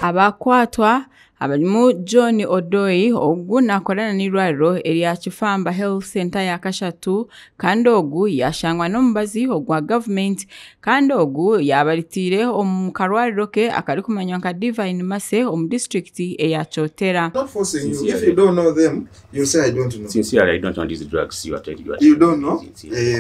Abakwatwa abalimu John Odoi ogu nakorana n'irwariro erya Kifamba Health Center ya Kashatu kandi ogu yashangwa n'omubazi ogwa government kandi ogu yabaritire omu karwariro ke akari kumanywa nka Divine Mase omu district eya Chotera. Not forcing you. If you don't know them, you say I don't know. Sincerely, I don't know these drugs you are taking. You don't know?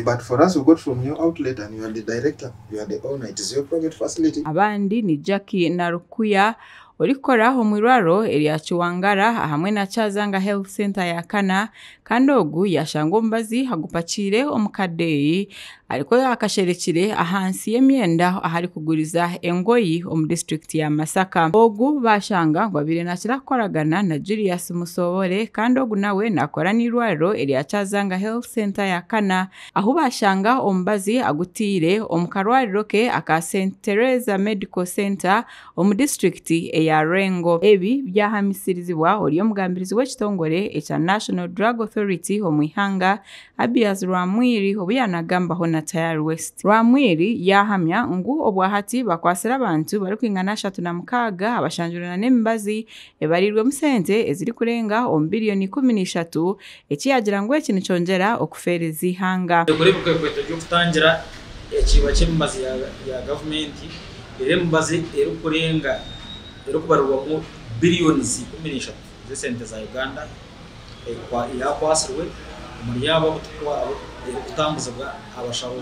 But for us, we got from your outlet and you are the director, you are the owner. It is your private facility. Abandi ni Jackie Narukuya orikora mu irwariro erya Kiwangara hamwe na Chazanga Health Center ya Kana kandi ogu yashangwa omubazi hagupakire omukadeyi ariko yakasherekire ahansi y'emyenda ahari kuguriza engoyi omu district ya Masaka. Ogu bashanga ngo abire nakira koragana na Julius Musobore kandi ogu nawe nakora n'irwariro erya Chazanga Health Center ya Kana aho bashanga omubazi agutire omu karwariro ke aka St Teresa Medical Center omu district ya Rengo. Ebi byahamisiriziwa ori omugambirizi w'ekitongore ekya National Drug Authority omwihanga Abias Rwamwiri obuyanagambaho na Tayari West. Rwamwiri yahamya ngu obwahati bakwasira abantu bari kwingana 36 abashanjurana n'emibazi ebarirwe mu sente eziri kurenga ombiliyoni 13 ekiyagira ngo ekintu cyongera okufereza ihanga. Kuri bukwekweta cyo kutangira ekiba cy'emibazi ya government ere mubazi eri kurenga ero kubarwa mu biliyoni 13 z'esente za Uganda yakwasirwe muri yabo kutambuza abashaho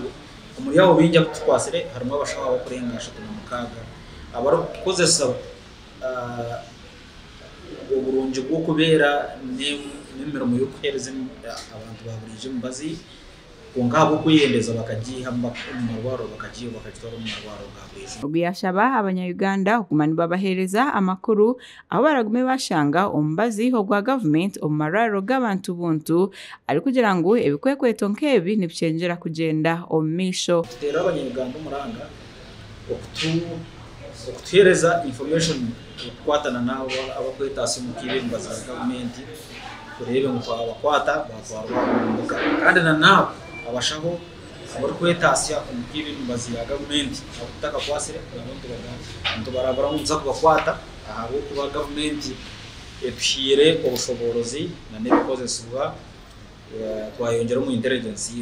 muri yabo binja kutwasire harimo abashaho kurenga 36 abaro kozesa uburunji bwo kubera n'imirimo yo kuhereza abantu baburije mubazi ngabo kuyendeza bakagiha mu marwaro bakagitora mu marwaro ngabwiza. Ubiyashaba abanya-Uganda okumani babahereza amakuru aho baragume bashanga omubazi ogwa government omu marwaro g'abantu buntu ari kugira ngo ebikwekweto nkebi nibicengera kugenda omu misho. Tutera abanya-Uganda umuranga okutuhereza information kwatana nabo abakweta asimu k'ibimbazi za government kurebe ngo abakwata batwarwa kandi na nabo abashaho abari kwetasiya kumukibimbazi ya government akutaka kwasire abantu barabara munza kubakwata aho kuba government etushire obushoborozi na nebikozesibwa twayongera mu intelligence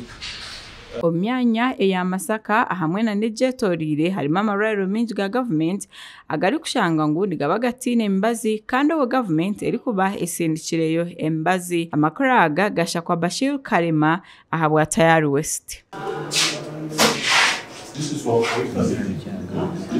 omyanya eya Masaka hamwe na nejetorire harimo amarwariro mingi ga government agari kushanga ngo nigaba gatine embazi kandi owo government eri kuba esindikireyo embazi. Amakuru aga gasha kwa Bashir Karema ahabwa Tayari West.